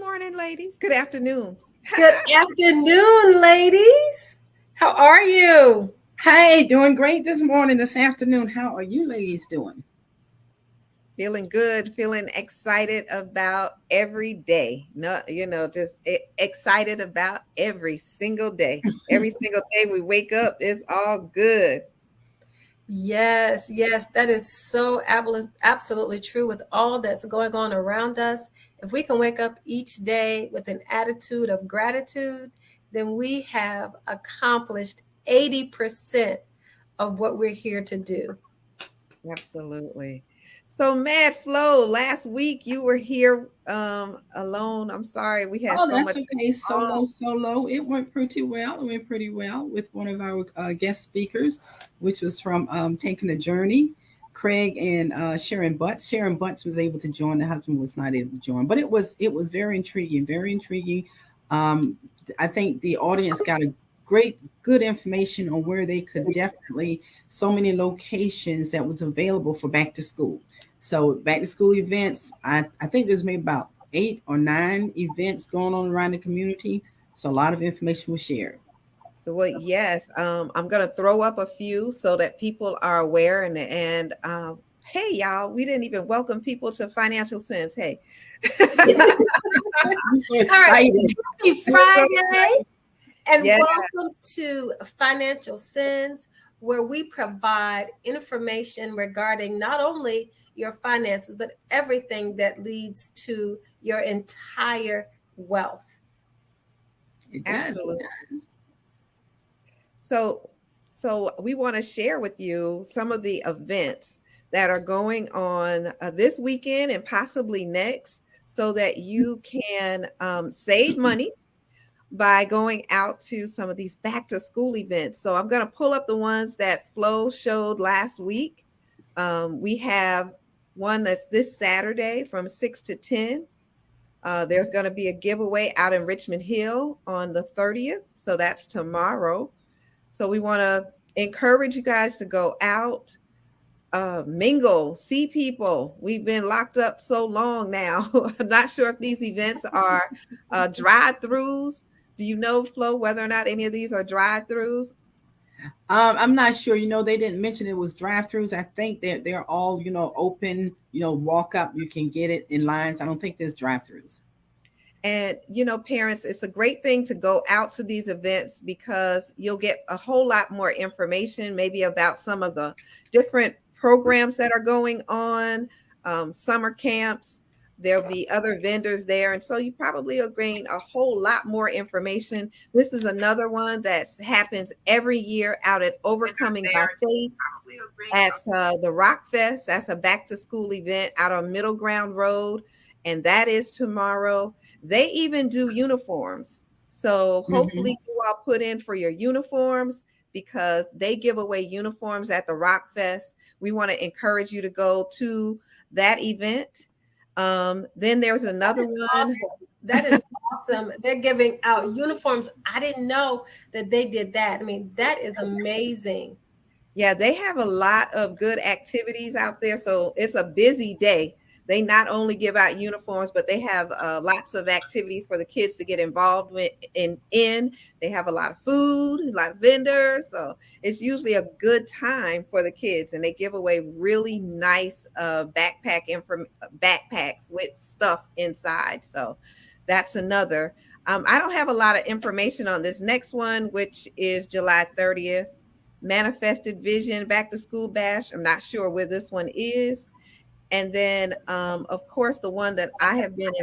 morning, ladies. Good afternoon. Good afternoon, ladies. How are you? Hey, doing great this morning, this afternoon. How are you ladies doing? Feeling good, feeling excited about every day. No, just excited about every single day. Every single day we wake up, it's all good. Yes, that is so absolutely true with all that's going on around us. If we can wake up each day with an attitude of gratitude, then we have accomplished 80% of what we're here to do. Absolutely. So Mad Flow, last week you were here alone. I'm sorry, we had Oh, so that's much okay. going on. Solo. It went pretty well. It went pretty well with one of our guest speakers, which was from Taking the Journey, Craig and Sharon Butts. Sharon Butts was able to join. The husband was not able to join, but it was very intriguing. Very intriguing. Um, I think the audience got a good information on where they could definitely so many locations that was available for back to school. So back to school events. I think there's maybe about 8 or 9 events going on around the community. So a lot of information was shared. Well, yes, I'm gonna throw up a few so that people are aware and hey y'all, we didn't even welcome people to Financial Sense. Hey. I'm so All right, excited. happy Friday and Yeah, welcome to Financial Sense, where we provide information regarding not only your finances, but everything that leads to your entire wealth. It does. It absolutely. does. So, so we want to share with you some of the events that are going on this weekend and possibly next, so that you can save money by going out to some of these back to school events. So I'm going to pull up the ones that Flo showed last week. We have one that's this Saturday from 6 to 10. There's going to be a giveaway out in Richmond Hill on the 30th. So that's tomorrow. So we want to encourage you guys to go out, mingle, see people. We've been locked up so long now. I'm not sure if these events are drive-throughs. Do you know, Flo, whether or not any of these are drive-throughs? I'm not sure. They didn't mention it was drive-throughs. I think they're all open. Walk up. You can get it in lines. I don't think there's drive-throughs. And, parents, it's a great thing to go out to these events because you'll get a whole lot more information, maybe about some of the different programs that are going on, summer camps. There'll be other vendors there. And so you probably will gain a whole lot more information. This is another one that happens every year out at Overcoming by Faith at the Rock Fest. That's a back to school event out on Middle Ground Road. And that is tomorrow. They even do uniforms. So Hmm. hopefully you all put in for your uniforms because they give away uniforms at the Rock Fest. We want to encourage you to go to that event. Then there's That another is one. awesome. That is awesome. They're giving out uniforms. I didn't know that they did that. I mean, that is amazing. Yeah, they have a lot of good activities out there. So it's a busy day. They not only give out uniforms, but they have lots of activities for the kids to get involved with in. They have a lot of food, a lot of vendors. So it's usually a good time for the kids. And they give away really nice backpacks with stuff inside. So that's another. I don't have a lot of information on this next one, which is July 30th. Manifested Vision Back to School Bash. I'm not sure where this one is. And then, of course, the one that I have been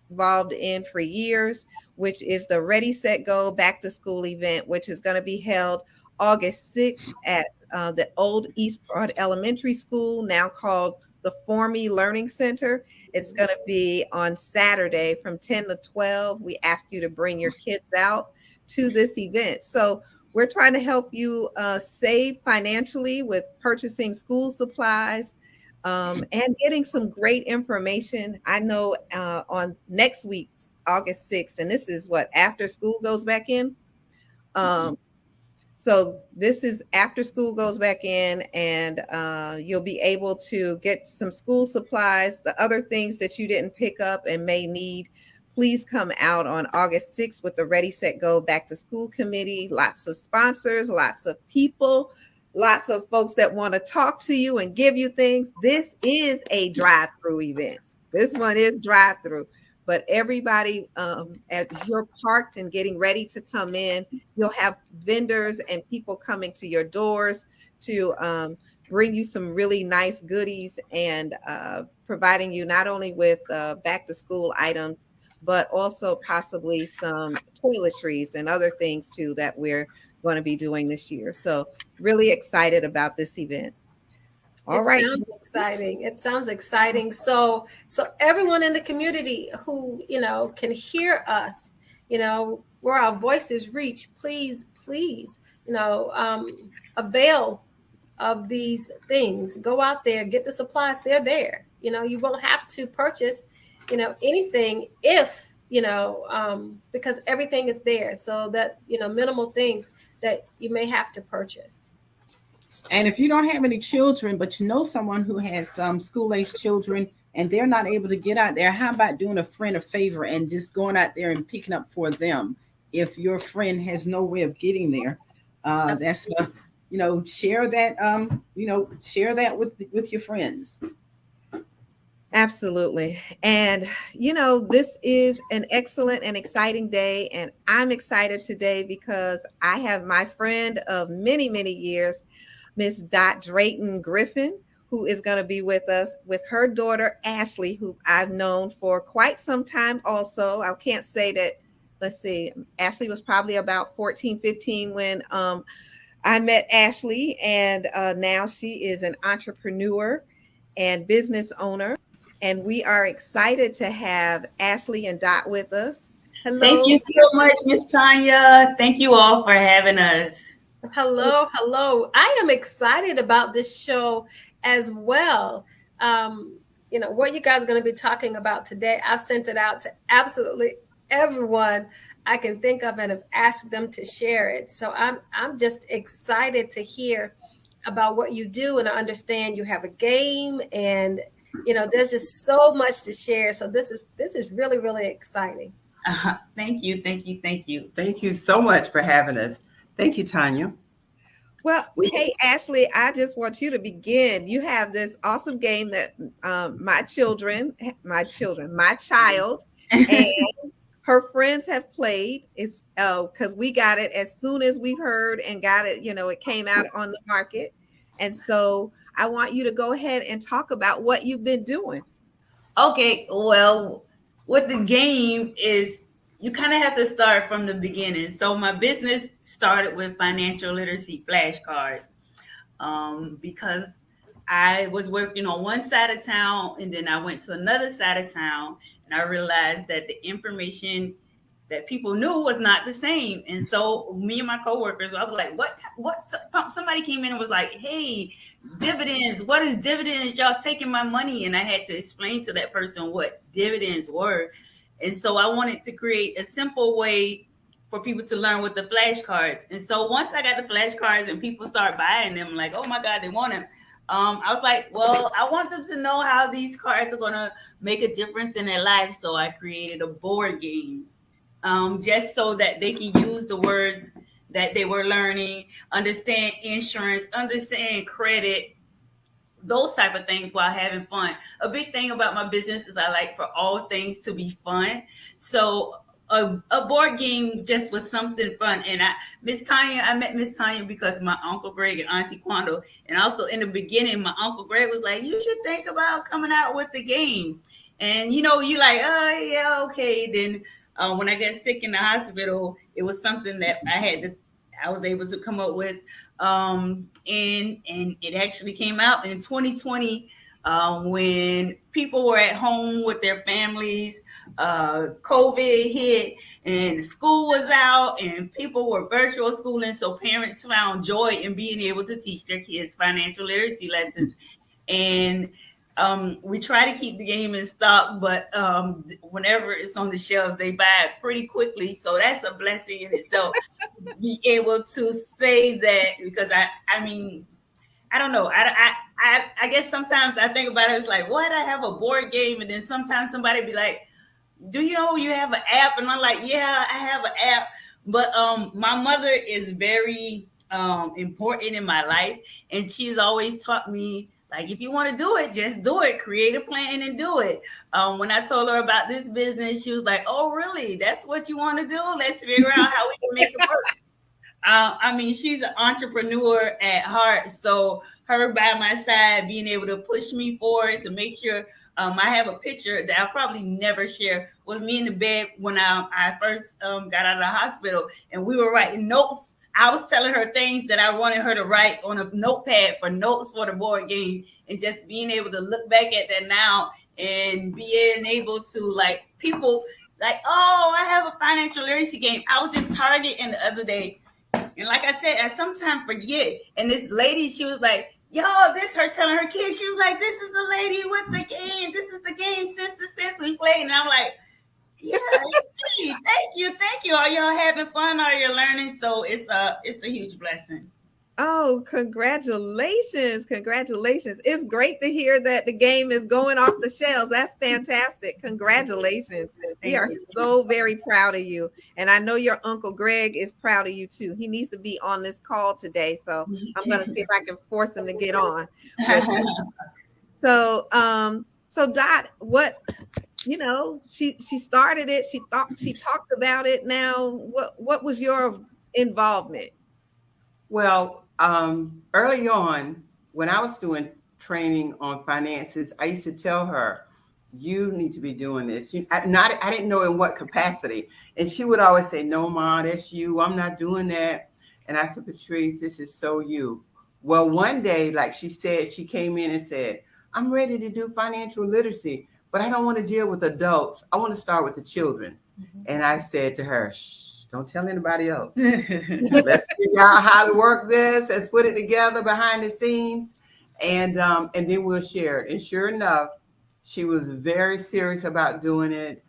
involved in for years, which is the Ready, Set, Go Back to School event, which is going to be held August 6th at the old East Broad Elementary School, now called the Formy Learning Center. It's going to be on Saturday from 10 to 12. We ask you to bring your kids out to this event. So we're trying to help you save financially with purchasing school supplies and getting some great information. I know on next week's August 6th, and this is what after school goes back in. Um, so this is after school goes back in, and you'll be able to get some school supplies, the other things that you didn't pick up and may need, please come out on August 6th with the Ready, Set, Go Back to School Committee. Lots of sponsors, lots of people, lots of folks that want to talk to you and give you things. This is a drive-through event. This one is drive-through, but everybody, as you're parked and getting ready to come in, you'll have vendors and people coming to your doors to bring you some really nice goodies and providing you not only with back to school items, but also possibly some toiletries and other things too that we're going to be doing this year. So really excited about this event. All It right. sounds exciting. It sounds exciting. So everyone in the community who, can hear us, where our voices reach, please, avail of these things. Go out there, get the supplies. They're there. You won't have to purchase, anything if, because everything is there. So that, minimal things that you may have to purchase. And if you don't have any children, but you know someone who has some school-age children and they're not able to get out there, how about doing a friend a favor and just going out there and picking up for them? If your friend has no way of getting there, that's share that share that with your friends. Absolutely. And, this is an excellent and exciting day. And I'm excited today because I have my friend of many, many years, Miss Dot Drayton Griffin, who is going to be with us with her daughter, Ashley, who I've known for quite some time also. I can't say that, let's see, Ashley was probably about 14, 15 when I met Ashley. And now she is an entrepreneur and business owner. And we are excited to have Ashley and Dot with us. Hello. Thank you so much, Miss Tanya. Thank you all for having us. Hello. I am excited about this show as well. What you guys are going to be talking about today, I've sent it out to absolutely everyone I can think of and have asked them to share it. So I'm just excited to hear about what you do, and I understand you have a game, and there's just so much to share. So this is really, really exciting. Thank you. Thank you so much for having us. Thank you, Tanya. Well, hey, Ashley, I just want you to begin. You have this awesome game that my child, and her friends have played. It's because we got it as soon as we heard and got it. It came out on the market, and so I want you to go ahead and talk about what you've been doing. Okay, well, what the game is, you kind of have to start from the beginning. So my business started with financial literacy flashcards because I was working on one side of town and then I went to another side of town, and I realized that the information that people knew was not the same. And so me and my coworkers, I was like, what? Somebody came in and was like, hey, dividends, what is dividends? Y'all taking my money. And I had to explain to that person what dividends were. And so I wanted to create a simple way for people to learn with the flashcards. And so once I got the flashcards and people start buying them, like, oh my God, they want them. I was like, well, I want them to know how these cards are going to make a difference in their life. So I created a board game. Just so that they can use the words that they were learning, understand insurance, understand credit, those type of things while having fun. A big thing about my business is I like for all things to be fun. So a board game just was something fun. And I met Miss Tanya because my Uncle Greg and Auntie Quando. And also in the beginning, my Uncle Greg was like, you should think about coming out with the game. And you like, oh yeah, okay. Then when I got sick in the hospital, it was something that I was able to come up with. And it actually came out in 2020 when people were at home with their families. COVID hit and school was out and people were virtual schooling. So parents found joy in being able to teach their kids financial literacy lessons. And we try to keep the game in stock, but whenever it's on the shelves, they buy it pretty quickly. So that's a blessing in itself. Be able to say that, because I mean, I don't know. I guess sometimes I think about it, it's like, what? I have a board game, and then sometimes somebody be like, do you know you have an app? And I'm like, yeah, I have an app. But my mother is very important in my life, and she's always taught me, like, if you want to do it, just do it. Create a plan and do it. When I told her about this business, she was like, "Oh, really? That's what you want to do? Let's figure out how we can make it work." I mean, she's an entrepreneur at heart. So her by my side, being able to push me forward to make sure I have a picture that I'll probably never share with me in the bed when I first got out of the hospital, and we were writing notes. I was telling her things that I wanted her to write on a notepad for notes for the board game, and just being able to look back at that now and being able to, like, people like, oh, I have a financial literacy game. I was in Target in the other day, and like I said, I sometimes forget. And this lady, she was like, yo, this her telling her kids. She was like, this is the lady with the game. This is the game since we played. And I'm like, yeah, it's me. Thank you. Thank you. Are y'all having fun? Are you learning? So it's a huge blessing. Oh, congratulations. Congratulations. It's great to hear that the game is going off the shelves. That's fantastic. Congratulations. We Thank are you. so very proud of you. And I know your Uncle Greg is proud of you too. He needs to be on this call today. So I'm going to see if I can force him to get on. So Dot, what, she started it. She talked about it. Now, what was your involvement? Well, early on, when I was doing training on finances, I used to tell her, "You need to be doing this." I didn't know in what capacity, and she would always say, "No, Ma, that's you. I'm not doing that." And I said, "Patrice, this is so you." Well, one day, like she said, she came in and said, "I'm ready to do financial literacy, but I don't want to deal with adults. I want to start with the children." And I said to her, "Shh, don't tell anybody else. Let's figure out how to work this. Let's put it together behind the scenes, and then we'll share it." And sure enough, she was very serious about doing it.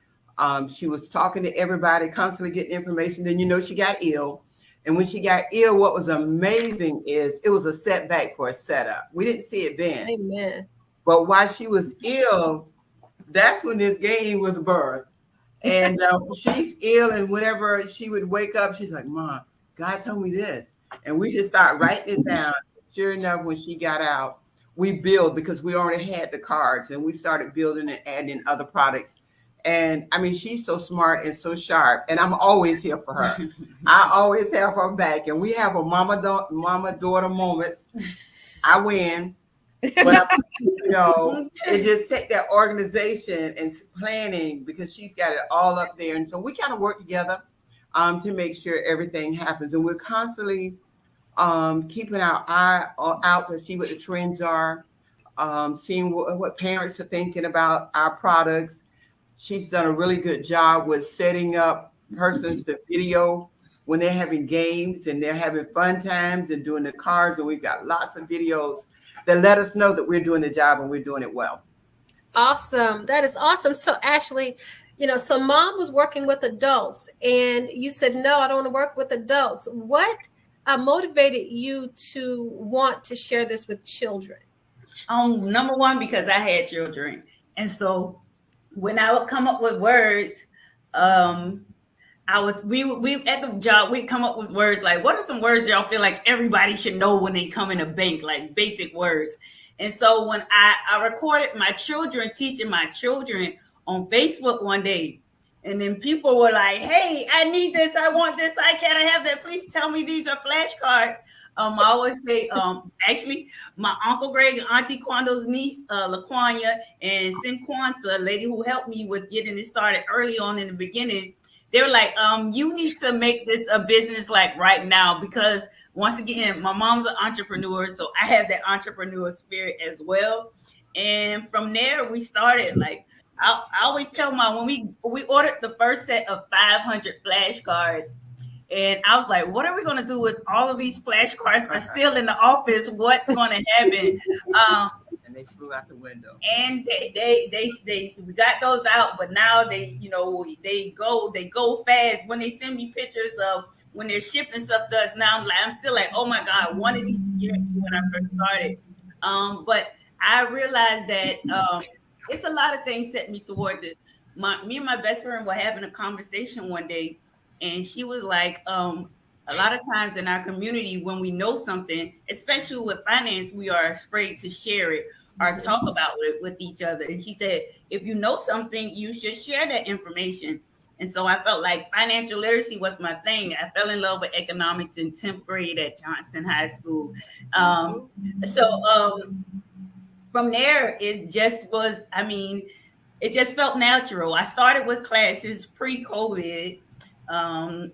She was talking to everybody, constantly getting information. Then she got ill, and when she got ill, what was amazing is it was a setback for a setup. We didn't see it then, Amen. but while she was ill, that's when this game was birthed. And she's ill, and whenever she would wake up, she's like, "Mom, God told me this," and we just start writing it down. Sure enough, when she got out, we build because we already had the cards, and we started building and adding other products. And I mean, she's so smart and so sharp, and I'm always here for her. I always have her back, and we have a mama daughter moments. I win, but it just take that organization and planning because she's got it all up there. And so we kind of work together to make sure everything happens. And we're constantly keeping our eye out to see what the trends are, seeing what parents are thinking about our products. She's done a really good job with setting up persons to video when they're having games and they're having fun times and doing the cards. And we've got lots of videos that let us know that we're doing the job and we're doing it well. Awesome. That is awesome. So Ashley, so mom was working with adults and you said, no, I don't want to work with adults. What motivated you to want to share this with children? Number one, because I had children. And so when I would come up with words, we at the job, we'd come up with words like, what are some words y'all feel like everybody should know when they come in a bank, like basic words. And so when I recorded my children, teaching my children on Facebook one day, and then people were like, hey, I need this, I want this, I can't have that, please tell me these are flashcards. I always say, actually, my Uncle Greg and Auntie Quando's niece, LaQuanya, and Sinquanza, a lady who helped me with getting it started early on in the beginning, they were like, you need to make this a business like right now, because once again, my mom's an entrepreneur, so I have that entrepreneur spirit as well. And from there, we started. Like I always tell mom, when we ordered the first set of 500 flashcards, and I was like, what are we going to do with all of these flashcards are still in the office? What's going to happen? And they flew out the window. And we got those out, but now they go fast. When they send me pictures of when they're shipping stuff to us, now I'm still like, oh my God, one of these years when I first started. But I realized that it's a lot of things set me toward this. me and my best friend were having a conversation one day, and she was like, a lot of times in our community, when we know something, especially with finance, we are afraid to share it or talk about it with each other. And she said, if you know something, you should share that information. And so I felt like financial literacy was my thing. I fell in love with economics in 10th grade at Johnson High School. Um, so from there, it just was, I mean, it just felt natural. I started with classes pre-COVID.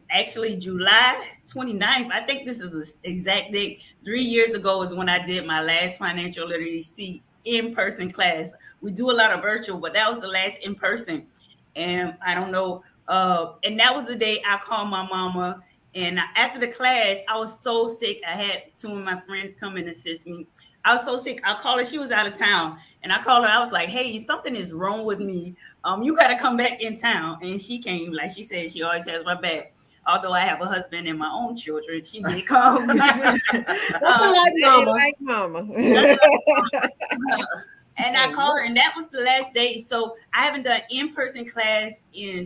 Actually, July 29th, I think this is the exact date. 3 years ago is when I did my last financial literacy in-person class. We do a lot of virtual, but that was the last in-person. And I don't know. And that was the day I called my mama. And after the class, I was so sick. I had two of my friends come and assist me. I was so sick. I called her. She was out of town. And I called her. I was like, hey, something is wrong with me. You got to come back in town. And she came. Like she said, she always has my back. Although I have a husband and my own children, she did come. Like mama. And I called her, and that was the last day. So I haven't done in-person class in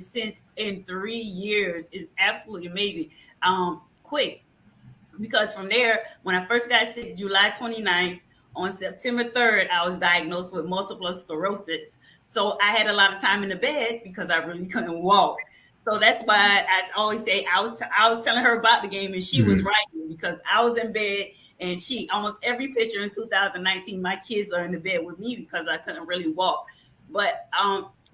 3 years. It's absolutely amazing. Quick, because from there, when I first got sick, July 29th, on September 3rd, I was diagnosed with multiple sclerosis. So I had a lot of time in the bed because I really couldn't walk. So that's why I always say I was telling her about the game, and she was right, because I was in bed, and almost every picture in 2019, my kids are in the bed with me because I couldn't really walk. But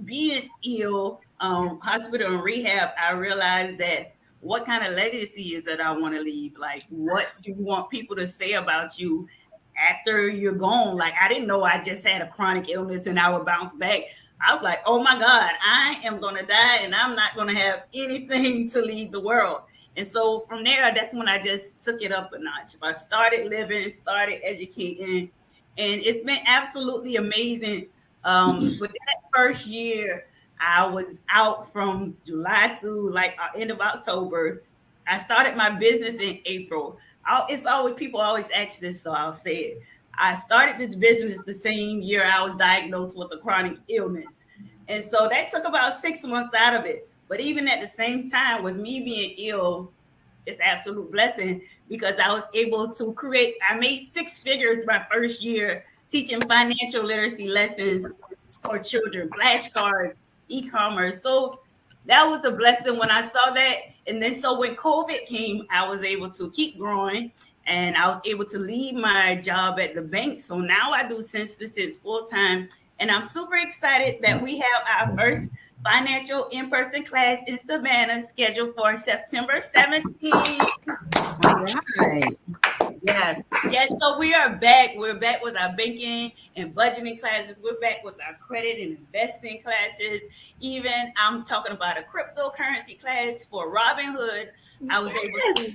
being ill, hospital and rehab, I realized that what kind of legacy is that I want to leave? Like, what do you want people to say about you after you're gone? Like, I didn't know I just had a chronic illness and I would bounce back. I was like, oh my God, I am going to die and I'm not going to have anything to leave the world. And so from there, that's when I just took it up a notch. I started living, started educating, and it's been absolutely amazing. With that first year, I was out from July to like end of October. I started my business in April. It's always, people always ask this, so I'll say it. I started this business the same year I was diagnosed with a chronic illness. And so that took about 6 months out of it. But even at the same time, with me being ill, it's an absolute blessing because I was able to I made 6 figures my first year teaching financial literacy lessons for children, flashcards, e-commerce. So that was a blessing when I saw that. And then so when COVID came, I was able to keep growing. And I was able to leave my job at the bank. So now I do Sense full time. And I'm super excited that we have our first financial in-person class in Savannah scheduled for September 17th. All right. Yes. Yes. So we are back. We're back with our banking and budgeting classes. We're back with our credit and investing classes. Even I'm talking about a cryptocurrency class for Robinhood. I was able to.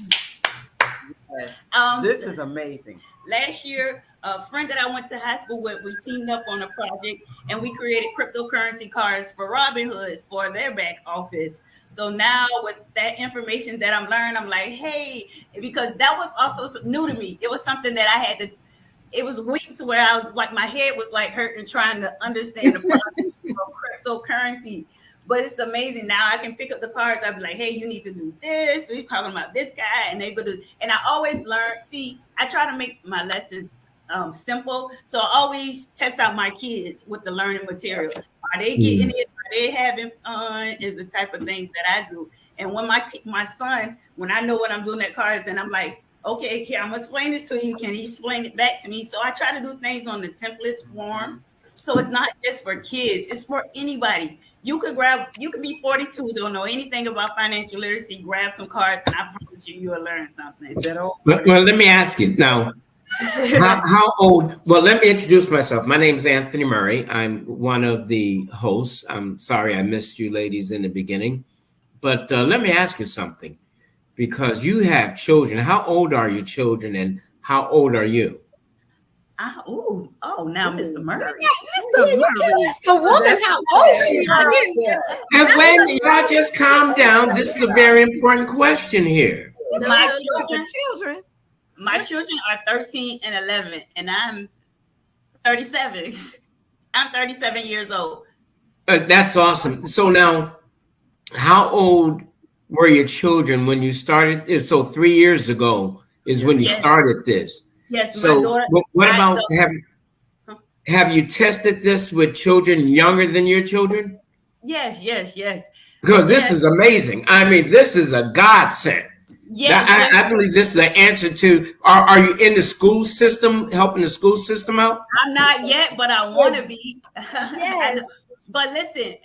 This is amazing. Last year, a friend that I went to high school with, we teamed up on a project and we created cryptocurrency cards for Robinhood for their back office. So now with that information that I'm learning, I'm like, hey, because that was also new to me. It was something that I had to, it was weeks where I was like, my head was like hurting trying to understand the process of cryptocurrency. But it's amazing. Now I can pick up the cards. I'll be like, hey, you need to do this. So you're talking about this guy. And I always learn. See, I try to make my lessons simple. So I always test out my kids with the learning material. Are they getting it? Are they having fun? Is the type of things that I do. And when my son, when I know what I'm doing at cards, then I'm like, okay, here, I'm going to explain this to you. Can he explain it back to me? So I try to do things on the simplest form. So it's not just for kids, it's for anybody. You can be 42, don't know anything about financial literacy, grab some cards, and I promise you'll learn something. Well, let me ask you now, how old, well, let me introduce myself. My name is Anthony Murray. I'm one of the hosts. I'm sorry I missed you ladies in the beginning, but let me ask you something, because you have children. How old are your children and how old are you? Now Mr. Murray. Mr. Murray. Ask a woman how old she is. And when y'all just calm down, this is a very important question here. My children are 13 and 11, and I'm 37. I'm 37 years old. That's awesome. So now, how old were your children when you started? So 3 years ago is when you Yes, started this. yes. My So daughter, what I about the have you tested this with children younger than your children? yes, yes, yes, Because this yes, is amazing. I mean, this is a godsend. yes, yes. I believe this is the answer to. Are you in the school system, helping the school system out? I'm not yet, but I want to be. Yes. But listen,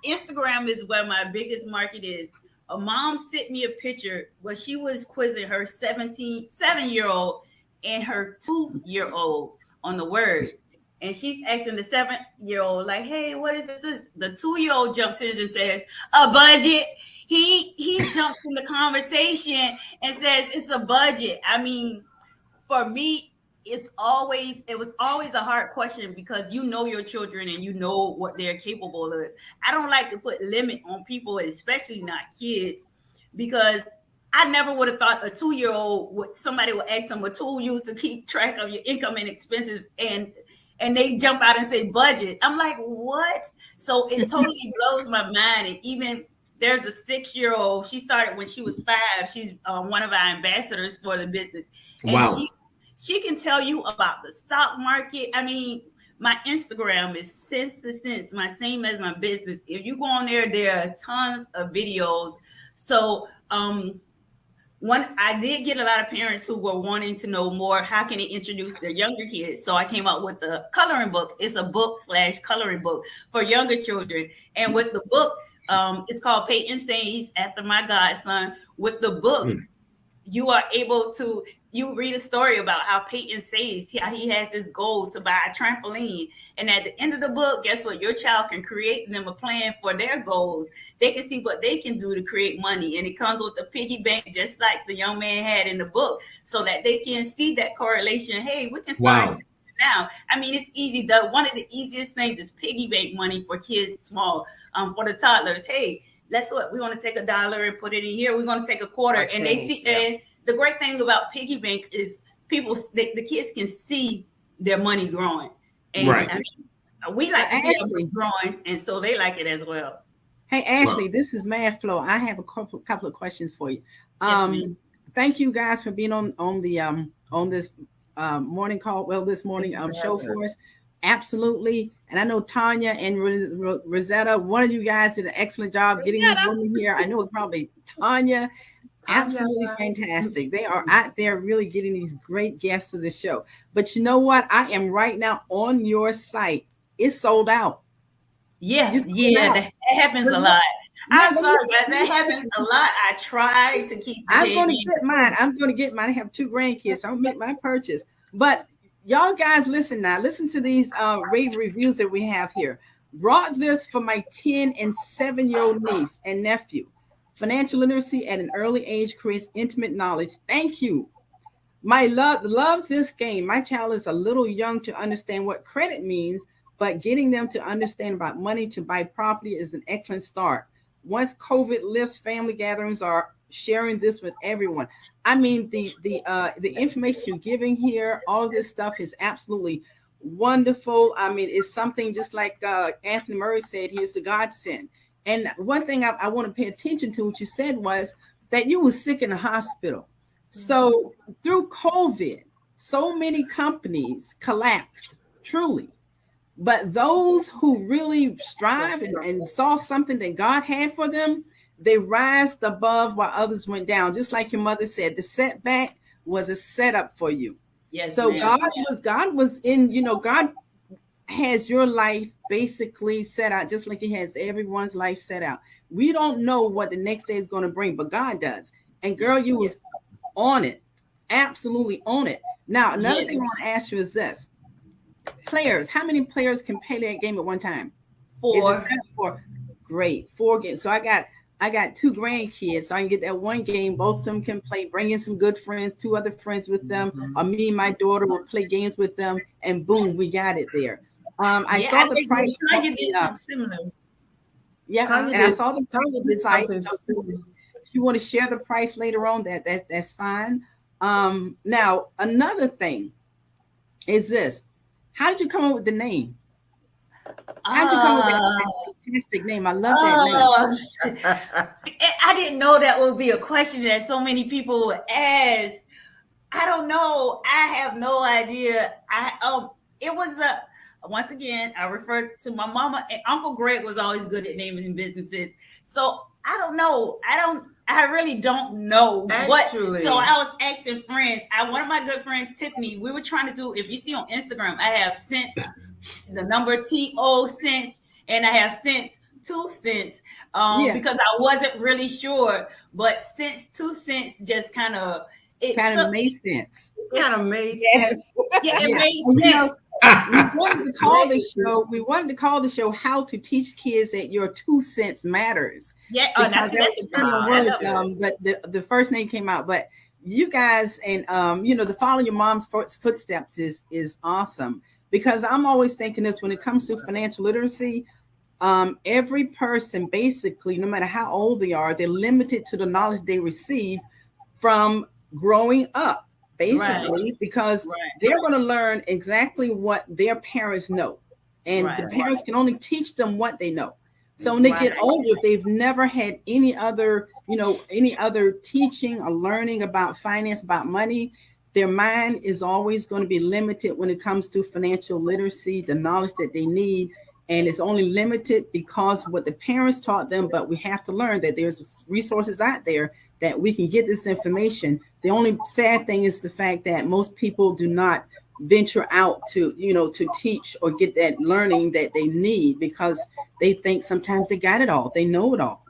Instagram is where my biggest market is. A mom sent me a picture where she was quizzing her 7-year old and her 2-year-old on the words. And she's asking the 7-year-old, like, hey, what is this? The 2-year-old jumps in and says, a budget. He jumps in the conversation and says it's a budget. I mean, for me, it was always a hard question because you know your children and you know what they're capable of. I don't like to put limit on people, especially not kids, because I never would have thought a 2-year-old would somebody would ask them what tool used to keep track of your income and expenses, and they jump out and say budget. I'm like, what? So it totally blows my mind. And even there's a 6-year-old. She started when she was 5. She's one of our ambassadors for the business, and Wow. she can tell you about the stock market. I mean, my Instagram is sense to sense, my same as my business. If you go on there, there are tons of videos. So one, I did get a lot of parents who were wanting to know more. How can they introduce their younger kids? So I came out with the coloring book. It's a book/coloring book for younger children. And with the book, it's called Peyton Saves After My Godson. With the book, you are able to read a story about how Peyton saves, how he has this goal to buy a trampoline. And at the end of the book, guess what? Your child can create them a plan for their goals. They can see what they can do to create money. And it comes with a piggy bank, just like the young man had in the book, so that they can see that correlation. Hey, we can start Wow. now. I mean, it's easy. One of the easiest things is piggy bank money for kids small, for the toddlers. Hey, that's what we're going to take $1 and put it in here. We're going to take a quarter, Like and they change, see. yeah. And the great thing about piggy banks is the kids can see their money growing, and Right. I mean, we like to see our Ashley, money growing, and so they like it as well. hey Wow. Ashley, this is Mad Flow. I have a couple of questions for you. Yes, ma'am. Thank you guys for being on the on this morning call. Well, this morning show having us. for us. Absolutely. And I know Tanya and Rosetta, one of you guys did an excellent job getting these women here. I know it's probably Tanya. Absolutely fantastic. They are out there really getting these great guests for the show. But you know what? I am right now on your site. It's sold out. Yeah, You sold yeah, out. that happens a lot. I'm sorry, guys, that happens a lot. I try to keep the I'm going to baby. get mine. I'm going to get mine. I have 2 grandkids. So I'll make my purchase. But y'all guys, listen now. Listen to these rave reviews that we have here. Brought this for my 10 and 7-year-old niece and nephew. Financial literacy at an early age creates intimate knowledge. Thank you. My love this game. My child is a little young to understand what credit means, but getting them to understand about money to buy property is an excellent start. Once COVID lifts, family gatherings are sharing this with everyone. I mean, the information you're giving here, all of this stuff is absolutely wonderful. I mean, it's something just like Anthony Murray said, here's the godsend. And one thing I want to pay attention to, what you said was that you were sick in the hospital. So through COVID, so many companies collapsed, truly. But those who really strive and saw something that God had for them, they rised above while others went down. Just like your mother said, the setback was a setup for you. Yes, So ma'am. God was in, God has your life basically set out just like he has everyone's life set out. We don't know what the next day is going to bring, but God does. And girl, you was on it, absolutely on it. Now, another thing I want to ask you is this. Players, how many players can play that game at one time? 4. Is it set up for? Great, 4 games. So I got 2 grandkids, so I can get that one game. Both of them can play, bring in some good friends, 2 other friends with them, or me and my daughter will play games with them, and boom, we got it there. I saw the think price. Tanya did something similar. Yeah, Tanya and I did- saw the Tanya did site. something similar. If you want to share the price later on, that's fine. Now another thing is this: how did you come up with the name? How'd you come up with Uh, that fantastic name? I love that name. I didn't know that would be a question that so many people would ask. I don't know. I have no idea. It was a once again. I refer to my mama and Uncle Greg was always good at naming businesses. So I don't know. I don't. I really don't know what. Actually, So I was asking friends. One of my good friends, Tiffany. We were trying to do. If you see on Instagram, I have cents, the number TO cents, and I have cents 2 cents. Yeah, Because I wasn't really sure, but cents 2 cents just kind of it kind of took made sense. kind of made yes. sense. Yeah, it Yeah, made and sense. we wanted to call the show. We wanted to call the show "How to Teach Kids That Your 2 Cents Matters," Yeah, because that's that was a play on I words. love it. But the first name came out. But you guys and the follow your mom's footsteps is awesome, because I'm always thinking this when it comes to financial literacy. Every person, basically, no matter how old they are, they're limited to the knowledge they receive from growing up, Right, basically, because right, they're going to learn exactly what their parents know. And the right, parents can only teach them what they know. So when they right, get older, if they've never had any other teaching or learning about finance, about money, their mind is always going to be limited when it comes to financial literacy, the knowledge that they need. And it's only limited because of what the parents taught them. But we have to learn that there's resources out there that we can get this information. The only sad thing is the fact that most people do not venture out to teach or get that learning that they need, because they think sometimes they got it all, they know it all.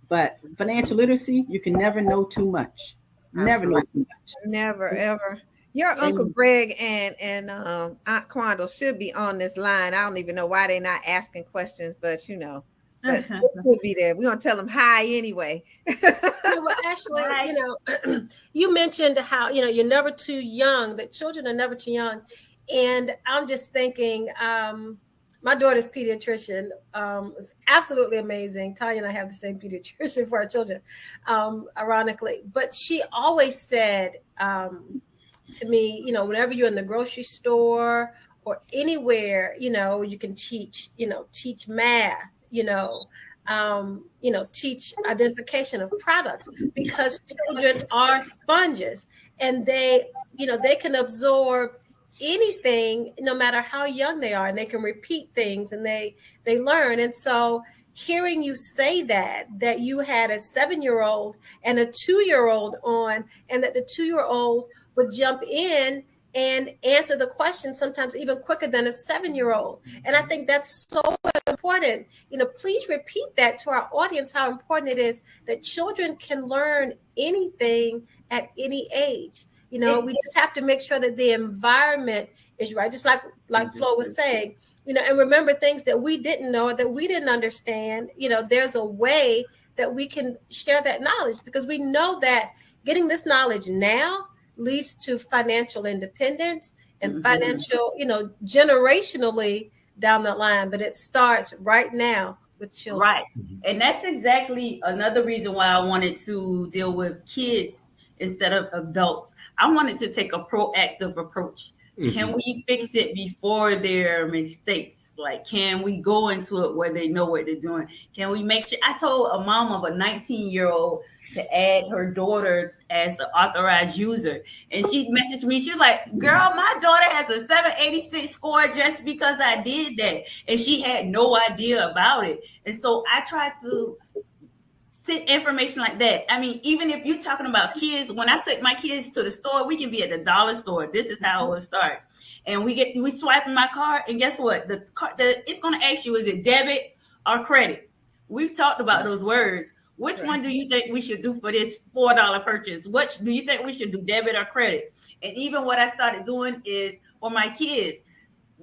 But financial literacy, you can never know too much. Never know Absolutely. too much. Never ever. Your Uncle And Greg and Aunt Quandle should be on this line. I don't even know why they're not asking questions, but but they should be there. We're gonna tell them hi anyway. Well, Ashley, right. you mentioned how you're never too young. That children are never too young, and I'm just thinking. My daughter's pediatrician is absolutely amazing. Tanya and I have the same pediatrician for our children, ironically. But she always said to me, whenever you're in the grocery store or anywhere, you can teach math, teach identification of products, because children are sponges, and they can absorb anything no matter how young they are, and they can repeat things, and they learn. And so hearing you say that you had a 7-year-old and a 2-year-old on, and that the 2-year-old would jump in and answer the question sometimes even quicker than a 7-year-old. And I think that's so important. Please repeat that to our audience, how important it is that children can learn anything at any age. We just have to make sure that the environment is right, just like Flo was saying, and remember things that we didn't know, that we didn't understand. There's a way that we can share that knowledge, because we know that getting this knowledge now leads to financial independence and financial, generationally down the line. But it starts right now with children. Right. And that's exactly another reason why I wanted to deal with kids instead of adults. I wanted to take a proactive approach. Can we fix it before there are mistakes? Like, can we go into it where they know what they're doing? Can we make sure? I told a mom of a 19-year-old to add her daughter as an authorized user. And she messaged me. She was like, girl, my daughter has a 786 score just because I did that. And she had no idea about it. And so I tried to sit information like that. I mean, even if you're talking about kids, when I take my kids to the store, we can be at the dollar store. This is how it will start. And we swipe in my card, and guess what? It's going to ask you, is it debit or credit? We've talked about those words. Which one do you think we should do for this $4 purchase? What do you think we should do, debit or credit? And even what I started doing is for my kids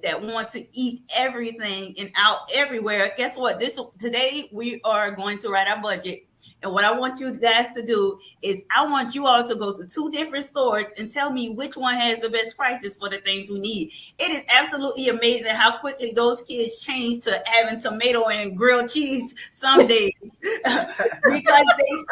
that want to eat everything and out everywhere. Guess what? Today we are going to write our budget. And what I want you guys to do is I want you all to go to 2 different stores and tell me which one has the best prices for the things we need. It is absolutely amazing how quickly those kids change to having tomato and grilled cheese some days because they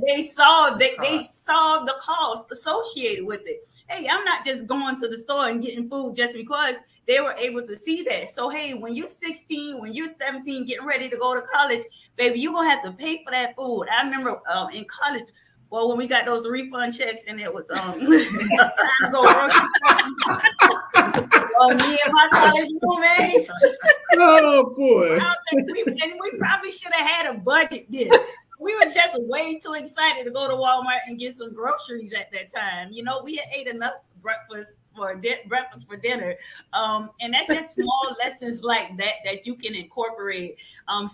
they saw the cost associated with it. Hey, I'm not just going to the store and getting food just because. They were able to see that. So hey, when you're 16, when you're 17, getting ready to go to college, baby, you're gonna have to pay for that food. I remember in college, well, when we got those refund checks and it was time to go grocery shopping. Me and my college roommates. Oh boy. I think we probably should have had a budget then. We were just way too excited to go to Walmart and get some groceries at that time. You know, we had ate enough breakfast for dinner. And that's just small lessons like that you can incorporate.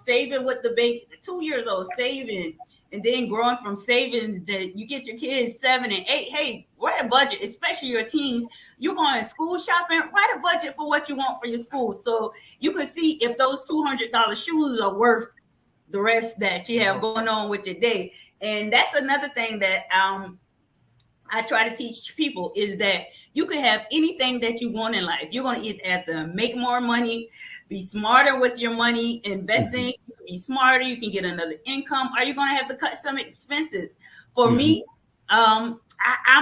Saving with the bank, 2 years old, saving, and then growing from savings that you get your kids 7 and 8. Hey, write a budget, especially your teens. You're going to school shopping, write a budget for what you want for your school. So you can see if those $200 shoes are worth the rest that you have going on with your day. And that's another thing that I try to teach people is that you can have anything that you want in life. You're going to have to make more money, be smarter with your money, investing, you can be smarter, you can get another income, or you're going to have to cut some expenses. For me, I'm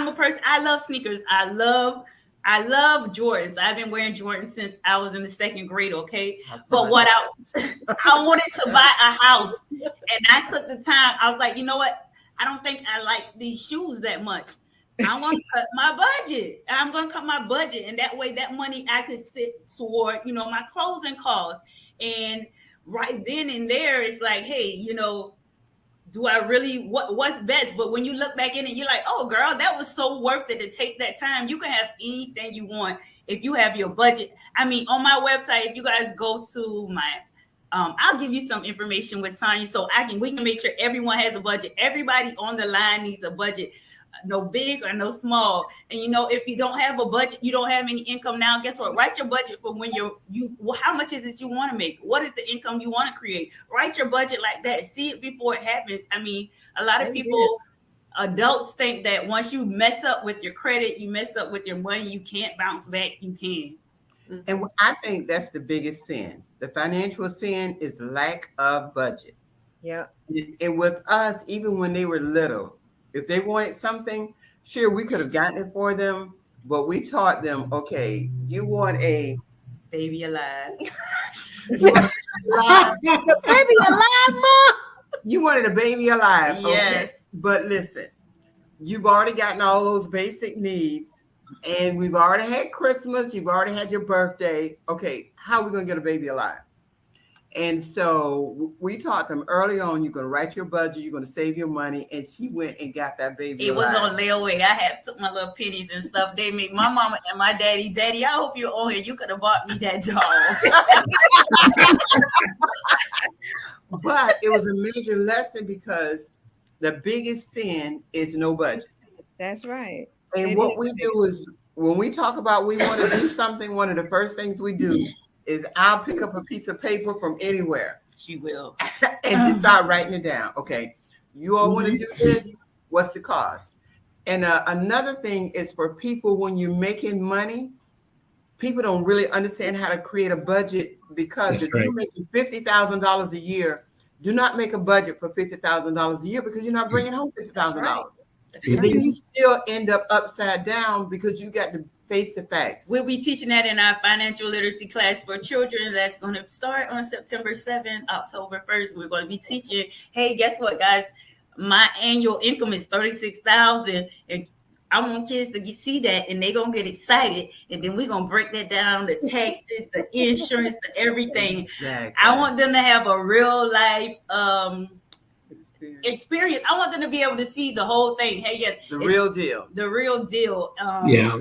a person, I love sneakers. I love Jordans. I've been wearing Jordans since I was in the 2nd grade, okay? But what I wanted to buy a house, and I took the time. I was like, you know what? I don't think I like these shoes that much. I want to cut my budget. I'm going to cut my budget, and that way, that money I could sit toward, my clothing costs. And right then and there, it's like, hey, do I really what's best? But when you look back in it, you're like, oh girl, that was so worth it to take that time. You can have anything you want if you have your budget. I mean, on my website, if you guys go to my I'll give you some information with Tanya so we can make sure everyone has a budget. Everybody on the line needs a budget. No big or no small. And if you don't have a budget, you don't have any income now, guess what? Write your budget for when how much is it you want to make? What is the income you want to create? Write your budget like that. See it before it happens. I mean, a lot of people, adults, think that once you mess up with your credit, you mess up with your money, you can't bounce back. You can. And I think that's the biggest sin. The financial sin is lack of budget. Yeah. And with us, even when they were little, if they wanted something, sure, we could have gotten it for them, but we taught them, okay, you want a baby alive. The baby alive, Mom? You wanted a baby alive. Yes. Okay? But listen, you've already gotten all those basic needs, and we've already had Christmas. You've already had your birthday. Okay, how are we going to get a baby alive? And so we taught them early on, you're going to write your budget, you're going to save your money. And she went and got that baby. It was on layaway. I had took my little pennies and stuff. They made my mama and my daddy, I hope you're on here. You could have bought me that dog. But it was a major lesson because the biggest sin is no budget. That's right. And what we do is when we talk about we want to do something, one of the first things we do is I'll pick up a piece of paper from anywhere. She will. And just start writing it down. Okay, you all want to do this? What's the cost? And another thing is for people, when you're making money, people don't really understand how to create a budget because if you're making $50,000 a year, do not make a budget for $50,000 a year because you're not bringing home $50,000. Right. And then you still end up upside down because you got to face the facts. We'll be teaching that in our financial literacy class for children that's going to start on September 7th, October 1st. We're going to be teaching, hey, guess what, guys? My annual income is $36,000, and I want kids to see that, and they're going to get excited, and then we're going to break that down, the taxes, the insurance, the everything. Exactly. I want them to have a real life experience. I want them to be able to see the whole thing. Hey, yes, the real deal. The real deal. Yeah,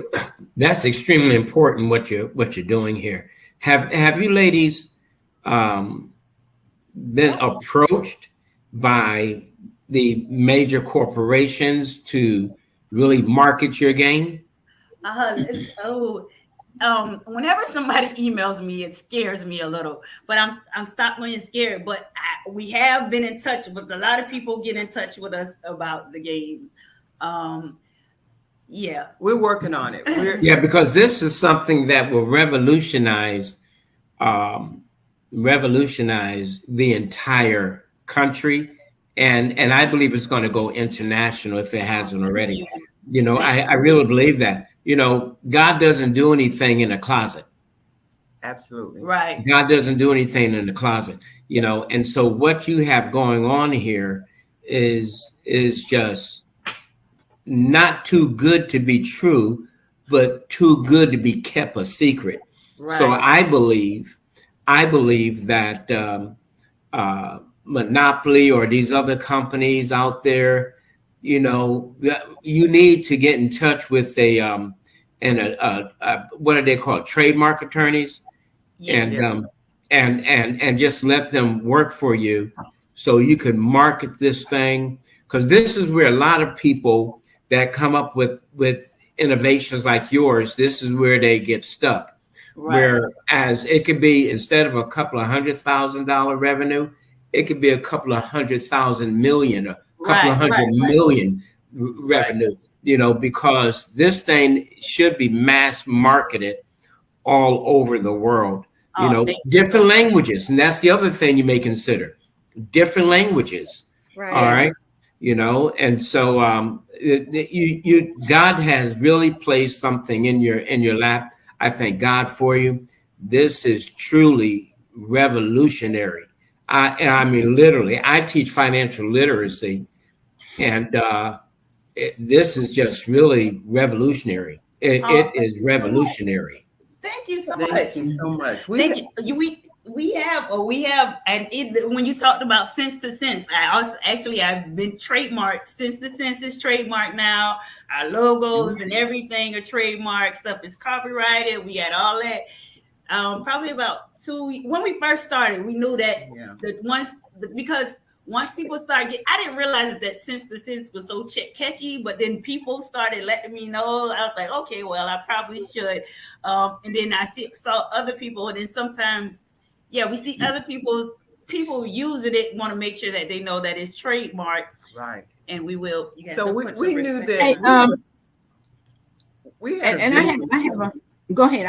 that's extremely important. What you're doing here. Have you ladies been approached by the major corporations to really market your game? Whenever somebody emails me, it scares me a little, but I'm stopped being scared. But we have been in touch with a lot of people. Get in touch with us about the game. Yeah, we're working on it. Because this is something that will revolutionize the entire country and I believe it's going to go international if it hasn't already. you. I really believe that. God doesn't do anything in a closet. Absolutely. Right. God doesn't do anything in the closet. And so what you have going on here is just not too good to be true, but too good to be kept a secret. So Right. I believe that Monopoly or these other companies out there, you need to get in touch with what are they called, trademark attorneys, Yes. and Yeah. and just let them work for you, so you could market this thing, because this is where a lot of people that come up with innovations like yours, this is where they get stuck. Right. Whereas it could be, instead of a couple of $100,000 revenue, it could be a couple of 100,000 million, a couple of Right. hundred million Right. revenue, because this thing should be mass marketed all over the world, Oh, thank you so different much. languages. And that's the other thing you may consider, different languages. All Right. Yeah. right. And so God has really placed something in your lap. I thank God for you. This is truly revolutionary. I mean, literally, I teach financial literacy, and this is just really revolutionary. It, Oh, it thank is you so much. revolutionary. Thank you so Thank much. you so much. Thank you. We have, and when you talked about sense to sense, I've been trademarked. Sense to sense is trademarked now. Our logos and everything are trademarked. Stuff is copyrighted. We had all that. Probably about when we first started, we knew that Yeah. because once people started I didn't realize that sense to sense was so catchy, but then people started letting me know. I was like, okay, well, I probably should. And then saw other people, and then sometimes, yeah, we see other people using it, want to make sure that they know that it's trademarked, Right. and we will. You have So to we, put we some knew respect Hey, that on it. we had a and vision. I have a. Go ahead.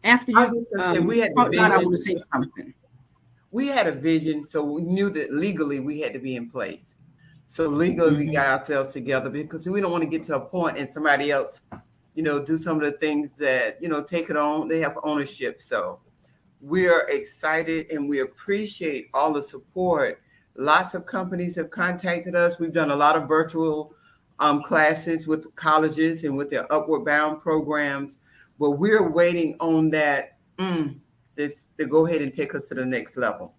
After I you was just gonna say we had the talk about, I vision. want to say something. We had a vision, so we knew that legally we had to be in place. So legally we Hmm. got ourselves together because we don't want to get to a point and somebody else, do some of the things that, take it on. They have ownership. So we are excited and we appreciate all the support. Lots of companies have contacted us. We've done a lot of virtual classes with colleges and with their Upward Bound programs, but we're waiting on that to go ahead and take us to the next level.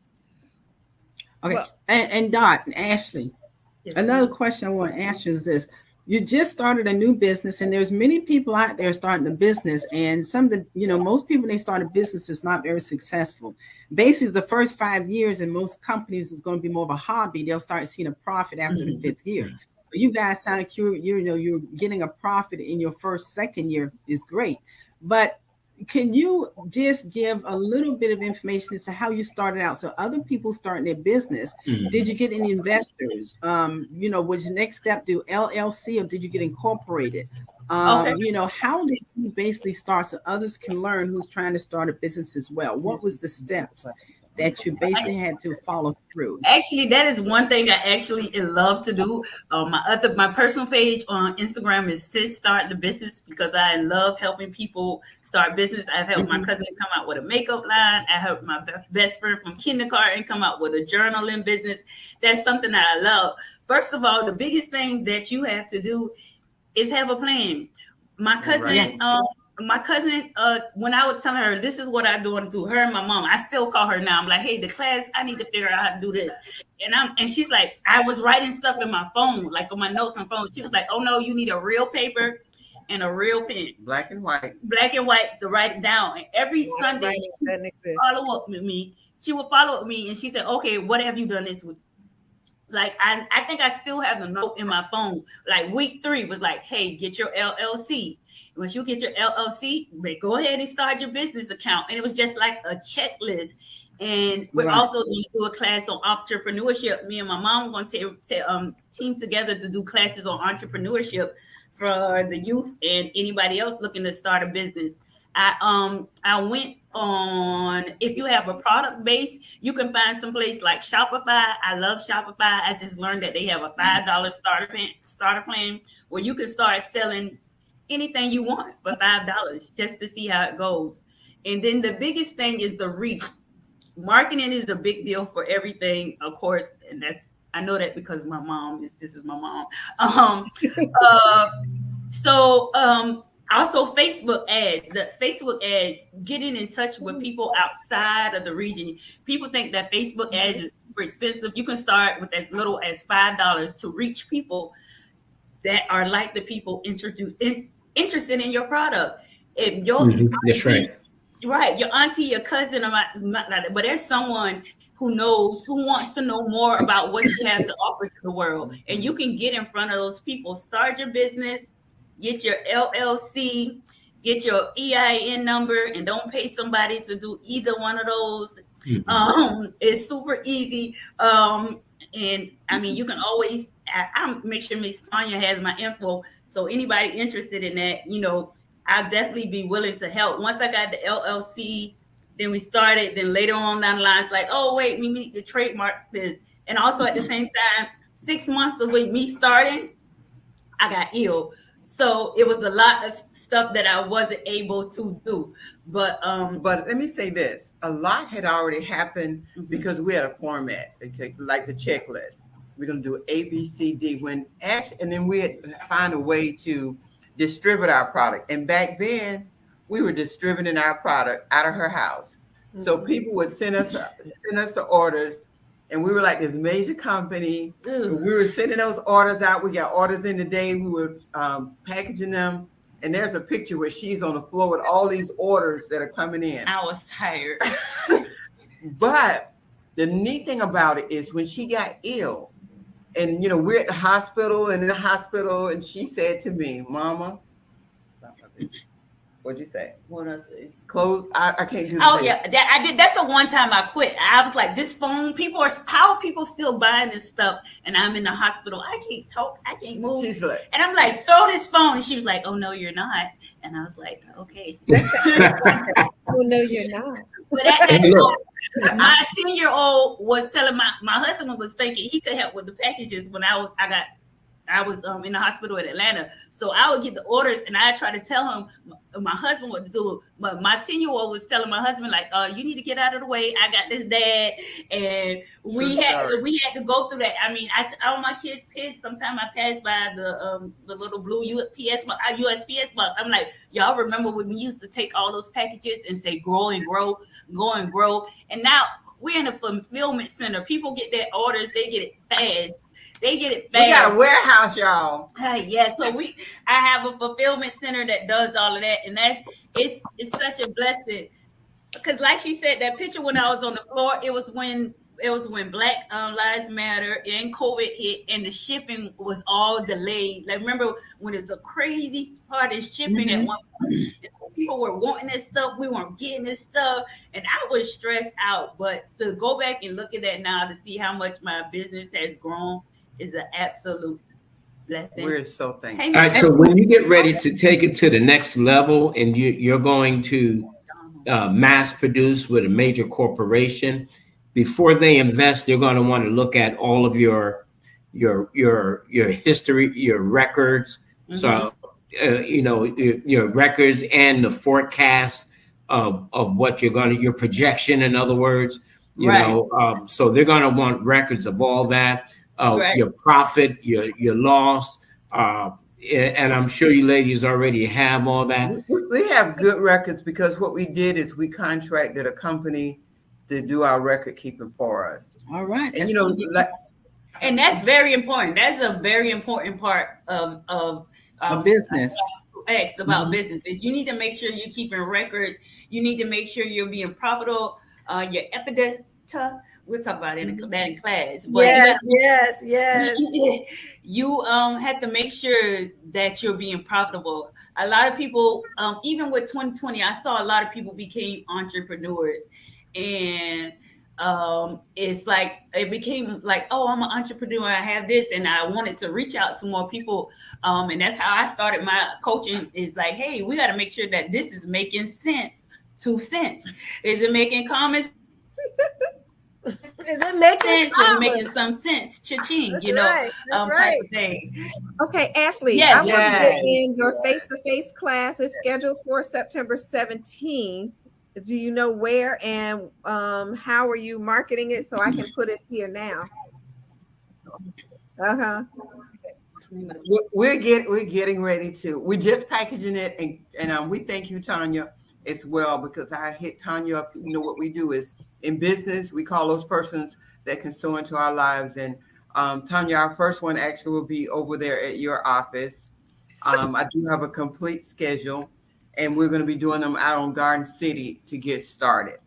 Okay. Well, And Dot and Ashley, Yes, another ma'am. question I want to ask you is this. You just started a new business, and there's many people out there starting a business, and some of the, most people, they start a business is not very successful. Basically, the first 5 years in most companies is going to be more of a hobby. They'll start seeing a profit after the Mhm. fifth year. But you guys sound like you're getting a profit in your second year is great. But can you just give a little bit of information as to how you started out, so other people starting their business? Did Mhm. you get any investors? Was your next step do LLC, or did you get incorporated? Okay. How did you basically start so others can learn who's trying to start a business as well? What was the steps that you basically had to follow through? Actually, that is one thing I actually love to do. My personal page on Instagram is Sis Start the Business, because I love helping people start business. I've helped my Mhm. cousin come out with a makeup line. I helped my best friend from kindergarten come out with a journaling business. That's something that I love. First of all, the biggest thing that you have to do is have a plan. My Yeah. cousin, when I was telling her this is what I do want to do, her and my mom, I still call her now. I'm like, hey, the class, I need to figure out how to do this. And she's like, I was writing stuff in my phone, like on my notes on my phone. She was like, oh no, you need a real paper and a real pen, Black and white. black and white, to write it down. And every Sunday writing she would doesn't exist. follow up with me. She would follow up with me, and she said, okay, what have you done this week? Like I think I still have the note in my phone. Like week 3 was like, hey, get your LLC. Once you get your LLC, go ahead and start your business account. And it was just like a checklist. And we're Right. also going to do a class on entrepreneurship. Me and my mom are going to team together to do classes on entrepreneurship for the youth and anybody else looking to start a business. I went on, if you have a product base, you can find some place like Shopify. I love Shopify. I just learned that they have a $5 starter plan where you can start selling anything you want for $5 just to see how it goes. And then the biggest thing is the reach. Marketing is a big deal for everything, of course, and that's, I know that because my mom is, this is my mom. Uh, so also Facebook ads. The Facebook ads, getting in touch with people outside of the region. People think that Facebook ads is super expensive. You can start with as little as $5 to reach people that are like the people interested in your product. If your That's right. right, your auntie, your cousin, or but there's someone who knows, who wants to know more about what you have to offer to the world, and you can get in front of those people. Start your business, get your LLC, get your EIN number, and don't pay somebody to do either one of those. It's super easy. And I mean, you can always, I make sure Miss Tanya has my info. So anybody interested in that, I'll definitely be willing to help. Once I got the LLC, then we started. Then later on down the line, it's like, oh wait, we need to trademark this. And also at the same time, 6 months of me starting, I got ill. So it was a lot of stuff that I wasn't able to do. But let me say this: a lot had already happened because we had a format, okay, like the checklist. We're gonna do A, B, C, D. And then we had to find a way to distribute our product. And back then, we were distributing our product out of her house. So people would send us the orders, and we were like this major company. We were sending those orders out. We got orders in the day. We were packaging them. And there's a picture where she's on the floor with all these orders that are coming in. I was tired. But the neat thing about it is when she got ill, and we're at the hospital, and in the hospital, and she said to me, "Mama," what'd you say? What did I say? Close. I can't do. Oh yeah, I did. That's the one time I quit. I was like, this phone. How are people still buying this stuff? And I'm in the hospital. I can't talk. I can't move. She's like, and I'm like, throw this phone. And she was like, oh no, you're not. And I was like, okay. Oh no, you're not. But my 10-year-old was telling my husband was thinking he could help with the packages when I was in the hospital in Atlanta. So I would get the orders and I try to tell him, my husband, what to do. But my 10-year-old was telling my husband, like, you need to get out of the way. I got this, dad. And we had to go through that. I mean, all my kids, sometimes I pass by the little blue USPS box. I'm like, y'all remember when we used to take all those packages and say, grow and grow, go and grow. And now we're in a fulfillment center. People get their orders. They get it fast. We got a warehouse, y'all. Yeah, so I have a fulfillment center that does all of that, and it's such a blessing. Because, like she said, that picture when I was on the floor, it was when Black Lives Matter and COVID hit, and the shipping was all delayed. Like, remember when it's a crazy part of shipping at one point? People were wanting this stuff, we weren't getting this stuff, and I was stressed out. But to go back and look at that now to see how much my business has grown is an absolute blessing. We're so thankful. All right, so when you get ready to take it to the next level and you're going to mass produce with a major corporation, before they invest, they're going to want to look at all of your history, your records. So your records and the forecast of what your projection, in other words, so they're going to want records of all that, your profit, your loss, and I'm sure you ladies already have all that. We have good records because what we did is we contracted a company to do our record keeping for us. All right. And and that's very important. That's a very important part of business. About businesses. You need to make sure you're keeping records. You need to make sure you're being profitable. Your epidata, we'll talk about that in class. But yes. You have to make sure that you're being profitable. A lot of people, even with 2020, I saw a lot of people became entrepreneurs. And it's like it became like, oh, I'm an entrepreneur, I have this, and I wanted to reach out to more people, and that's how I started my coaching. Is like, hey, we got to make sure that this is making sense. 2 cents, is it making common sense? Is it making Is it making some sense? Cha-ching, That's you know, right. That's type right. of thing. Okay, Ashley, Yes, I want to yes. get in your face-to-face class is scheduled for September 17th. Do you know where and how are you marketing it so I can put it here now? Uh-huh. We're getting ready to. We're just packaging it, and we thank you, Tanya, as well, because I hit Tanya up. You know what we do is in business, we call those persons that can sow into our lives. And Tanya, our first one actually will be over there at your office. I do have a complete schedule, and we're going to be doing them out on Garden City to get started.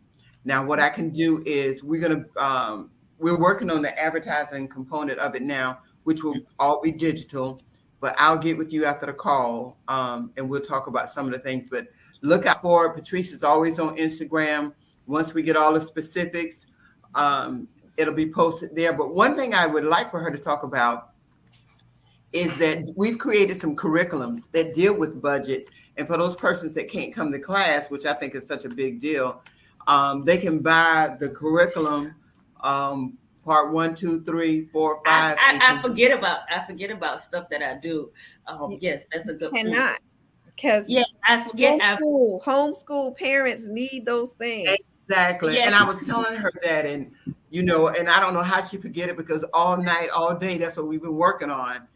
Now, what I can do is we're working on the advertising component of it now, which will all be digital. But I'll get with you after the call, and we'll talk about some of the things. But look out for it. Patrice is always on Instagram. Once we get all the specifics, it'll be posted there. But one thing I would like for her to talk about is that we've created some curriculums that deal with budget. And for those persons that can't come to class, which I think is such a big deal, they can buy the curriculum, part 1, 2, 3, 4, 5. I forget about stuff that I do. Yes, that's a good Cannot, point. because Yeah, I forget. homeschool parents need those things. Exactly. Yes. And I was telling her that, and and I don't know how she forget it, because all night, all day, that's what we've been working on.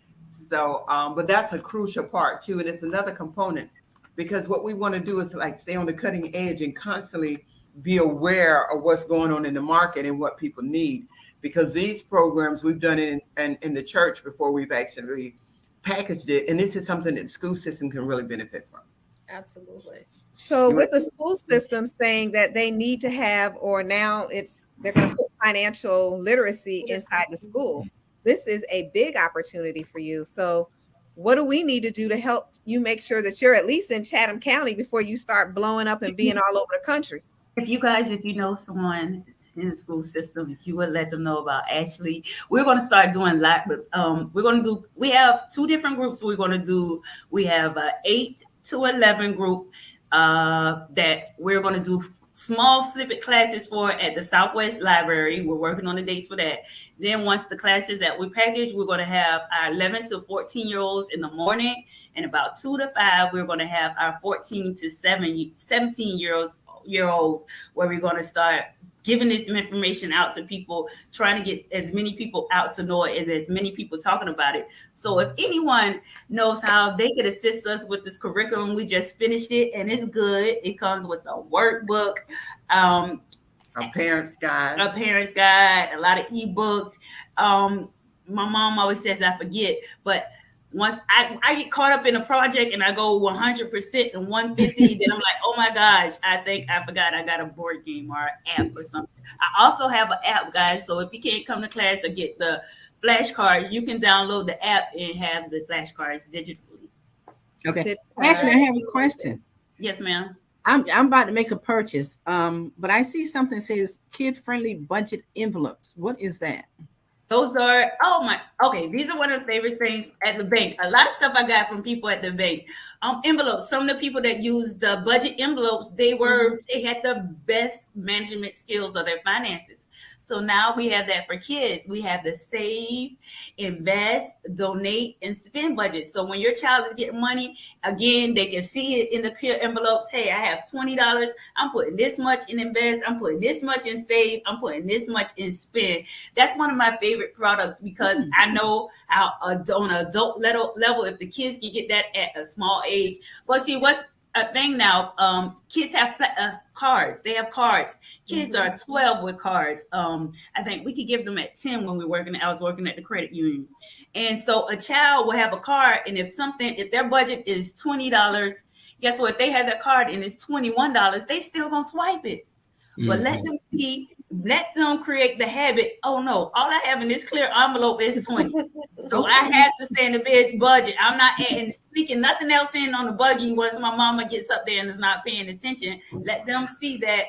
So, but that's a crucial part too. And it's another component, because what we want to do is like stay on the cutting edge and constantly be aware of what's going on in the market and what people need. Because these programs, we've done it in the church before we've actually packaged it. And this is something that the school system can really benefit from. Absolutely. So with the school system saying that they need to have, or now they're going to put financial literacy inside the school, this is a big opportunity for you. So what do we need to do to help you make sure that you're at least in Chatham County before you start blowing up and being all over the country? If you know someone in the school system, if you would let them know about Ashley, we're going to start doing we have 2 different groups we're going to do. We have a 8 to 11 group that we're going to do small snippet classes for at the Southwest Library. We're working on the dates for that. Then once the classes that we package, we're going to have our 11 to 14-year-olds in the morning, and about 2 to 5, we're going to have our 14 to 17-year-olds, where we're going to start giving this information out to people, trying to get as many people out to know it and as many people talking about it. So if anyone knows how they could assist us with this curriculum, we just finished it and it's good. It comes with a workbook, A parent's guide, a lot of ebooks. My mom always says I forget, but once I get caught up in a project and I go 100% and 150, then I'm like, oh my gosh, I think I forgot I got a board game or an app or something. I also have an app, guys. So if you can't come to class or get the flashcards, you can download the app and have the flashcards digitally. Okay. Actually, I have a question. Yes, ma'am. I'm about to make a purchase, but I see something that says kid-friendly budget envelopes. What is that? Those are, these are one of the favorite things at the bank. A lot of stuff I got from people at the bank. Envelopes. Some of the people that use the budget envelopes, they had the best management skills of their finances. So now we have that for kids. We have the save, invest, donate, and spend budget. So when your child is getting money, again, they can see it in the clear envelopes. Hey, I have $20. I'm putting this much in invest. I'm putting this much in save. I'm putting this much in spend. That's one of my favorite products, because I know how on an adult level, if the kids can get that at a small age. But see, what's a thing now, kids have cards. They have cards. Kids are 12 with cards. I think we could give them at 10 when I was working at the credit union. And so a child will have a card, and if their budget is $20, guess what? They have that card and it's $21, they still gonna swipe it. But let them see let them create the habit. Oh no, all I have in this clear envelope is 20. So I have to stay in the bed budget. I'm not adding, speaking nothing else in on the buggy once my mama gets up there and is not paying attention. Let them see that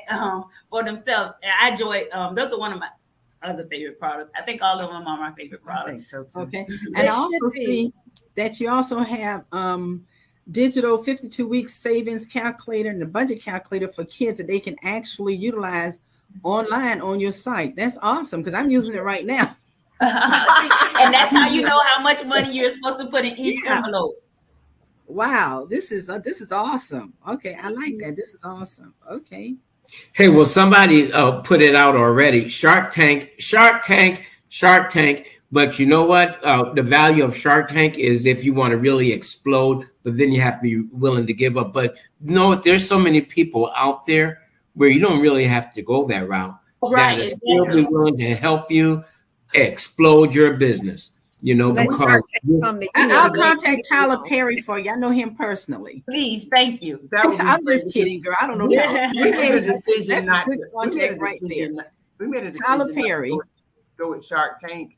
for themselves. And I enjoy those are one of my other favorite products. I think all of them are my favorite I think products. so too. Okay. They And I also should be. see that you also have digital 52 week savings calculator and the budget calculator for kids that they can actually utilize online on your site. That's awesome because I'm using it right now. And that's how you know how much money you're supposed to put in each Yeah. envelope. Wow, this is awesome. Okay, I like that. This is awesome. Okay. Hey, well, somebody put it out already. Shark Tank, Shark Tank, Shark Tank. But you know what? The value of Shark Tank is if you want to really explode, but then you have to be willing to give up. But you know what? There's so many people out there where you don't really have to go that route. Right, That is still be exactly. willing to help you explode your business. You know, Let because Shark Tank come to you. I'll and contact let you Tyler know. Perry for you. I know him personally. Please, thank you. That would be I'm great just kidding, girl. I don't know We, Tyler. we made a That's decision a not good to. contact right there. We made a decision Tyler not to Perry. go with Shark Tank.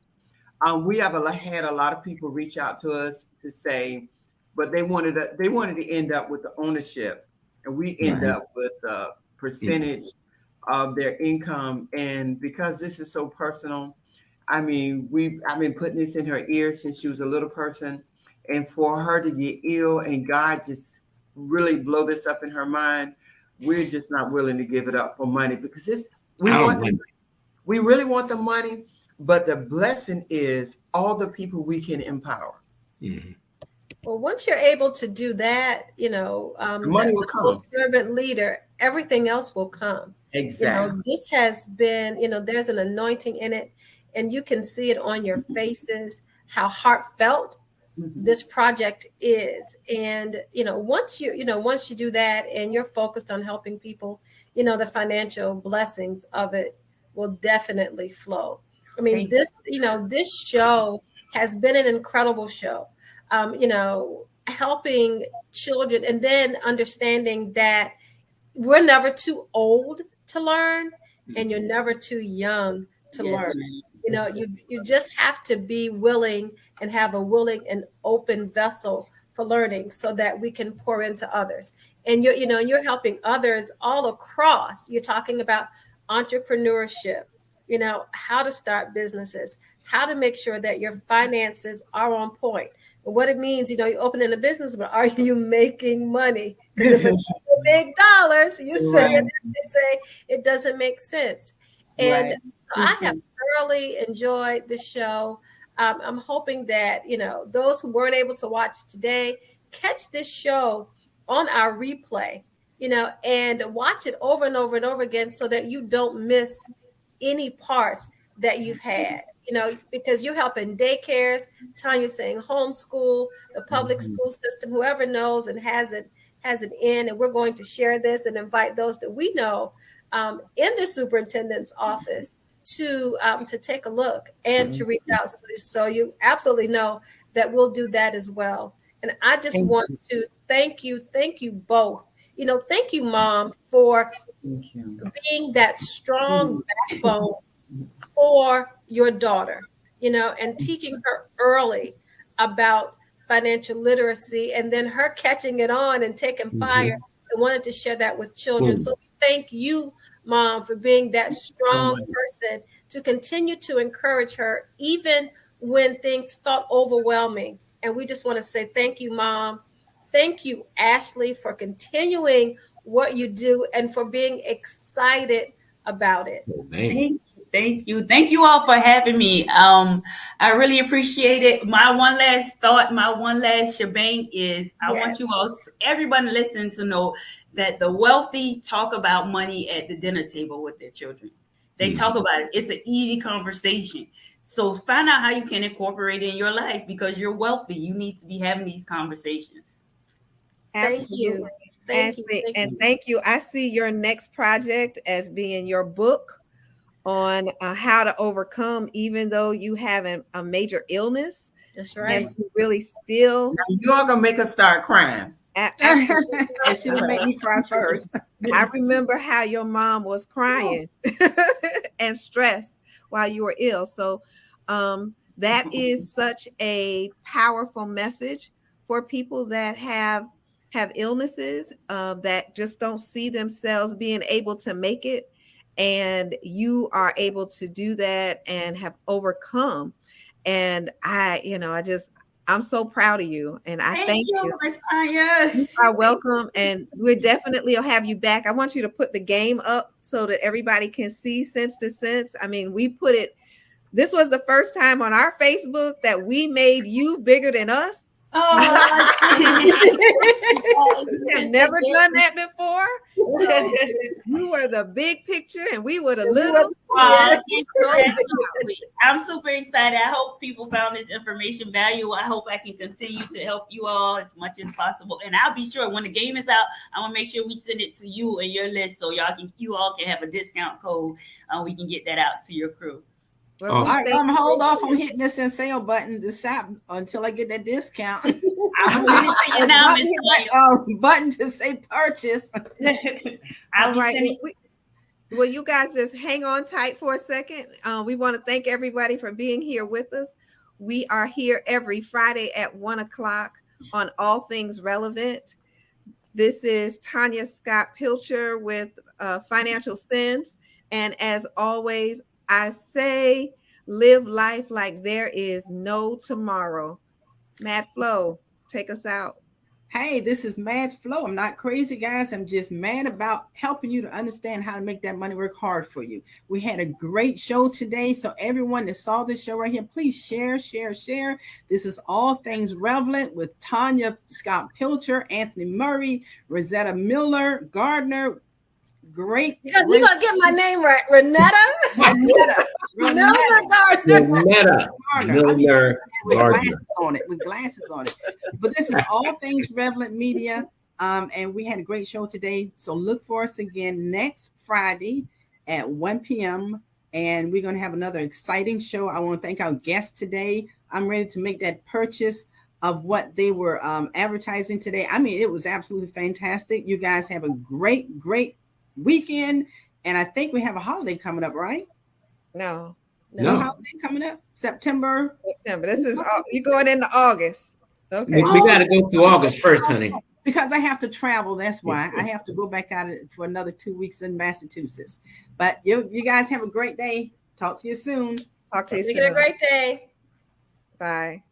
We have had a lot of people reach out to us to say, but they wanted to end up with the ownership, and we end Right. up with a percentage of their income. And because this is so personal, I mean, I've been putting this in her ear since she was a little person, and for her to get ill and God just really blow this up in her mind, we're just not willing to give it up for money because we I don't want blame we really want the money, but the blessing is all the people we can empower. you. Mhm. Well, once you're able to do that, The money will the whole come. servant leader, everything else will come. Exactly. This has been, there's an anointing in it, and you can see it on your faces how heartfelt Mhm. this project is. And once you do that and you're focused on helping people, the financial blessings of it will definitely flow. I mean, Thank you. this show has been an incredible show. Helping children and then understanding that we're never too old to learn and you're never too young to Yes, learn. ma'am. You just have to be willing and have a willing and open vessel for learning so that we can pour into others. And you're helping others all across. You're talking about entrepreneurship, how to start businesses, how to make sure that your finances are on point. And what it means, you're opening a business, but are you making money? Because if it's big dollars, you say Right. they say it doesn't make sense. And Right. so I have thoroughly enjoyed the show. I'm hoping that those who weren't able to watch today catch this show on our replay, and watch it over and over and over again so that you don't miss any parts that you've had. Because you're helping daycares, Tanya's saying homeschool, the public Mhm. school system, whoever knows and has it in, and we're going to share this and invite those that we know in the superintendent's office to take a look and to reach out. So you absolutely know that we'll do that as well. And I just Thank want to thank you both. Thank you, Mom, for Thank you. being that strong backbone for your daughter, and teaching her early about financial literacy and then her catching it on and taking fire and wanted to share that with children. Boom. So thank you, Mom, for being that so strong much. person to continue to encourage her, even when things felt overwhelming. And we just want to say thank you, Mom. Thank you, Ashley, for continuing what you do and for being excited about it. Oh, man. Thank you all for having me. I really appreciate it. My one last thought, my one last shebang is I want you all, everyone listening, to know that the wealthy talk about money at the dinner table with their children. They talk about it. It's an easy conversation. So find out how you can incorporate it in your life because you're wealthy. You need to be having these conversations. Thank you. Absolutely. Thank you. Ashley, Thank and you. thank you. I see your next project as being your book on how to overcome, even though you have a major illness, That's and right. to really still Now, you are gonna make us start crying. Absolutely. And she would make me cry first. I remember how your mom was crying and stressed while you were ill. So that is such a powerful message for people that have illnesses, that just don't see themselves being able to make it. And you are able to do that and have overcome. And I'm so proud of you. And I thank you. Miss Tanya. You are welcome. And we definitely will have you back. I want you to put the game up so that everybody can see Sense to Sense. I mean, this was the first time on our Facebook that we made you bigger than us. Oh, We have never done that before. So you were the big picture and we were the little. I'm super excited. I hope people found this information valuable. I hope I can continue to help you all as much as possible. And I'll be sure when the game is out, I'm gonna make sure we send it to you and your list so you all can have a discount code. We can get that out to your crew. Well, All right, I'm hold off on hitting this and sale button to stop until I get that discount. I'm sending it to you now, Miss Tanya. Button to say purchase. All right. Well, you guys just hang on tight for a second. We want to thank everybody for being here with us. We are here every Friday at 1:00 on All Things Relevant. This is Tanya Scott Pilcher with Financial Sense. And as always, I say, live life like there is no tomorrow. Mad Flo, take us out. Hey, this is Mad Flo. I'm not crazy, guys. I'm just mad about helping you to understand how to make that money work hard for you. We had a great show today. So everyone that saw this show right here, please share. This is All Things Relevant with Tanya Scott Pilcher, Anthony Murray, Rosetta Miller, Gardner. Great. Because you're going to get my name right. Ronetta. Ronetta Gardner. With glasses on it. But this is All Things Relevant Media. And we had a great show today. So look for us again next Friday at 1 p.m. And we're going to have another exciting show. I want to thank our guests today. I'm ready to make that purchase of what they were advertising today. I mean, it was absolutely fantastic. You guys have a great weekend, and I think we have a holiday coming up, right? No. Holiday coming up September. This is you going into August. Okay. We got to go through August first, honey. Because I have to travel. That's why I have to go back out for another 2 weeks in Massachusetts. But you guys have a great day. Talk to you soon. Talk to you soon. Make it a great day. Bye.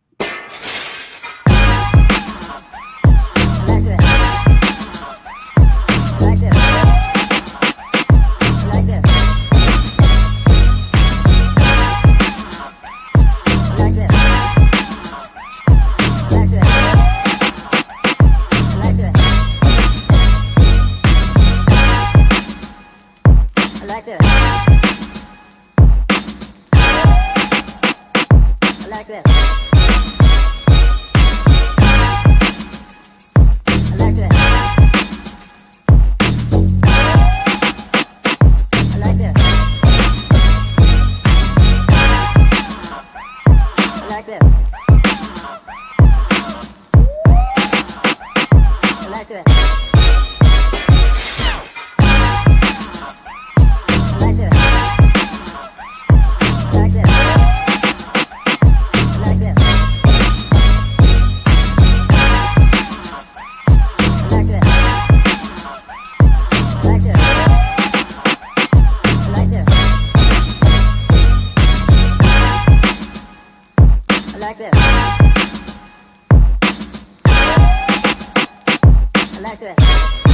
like that.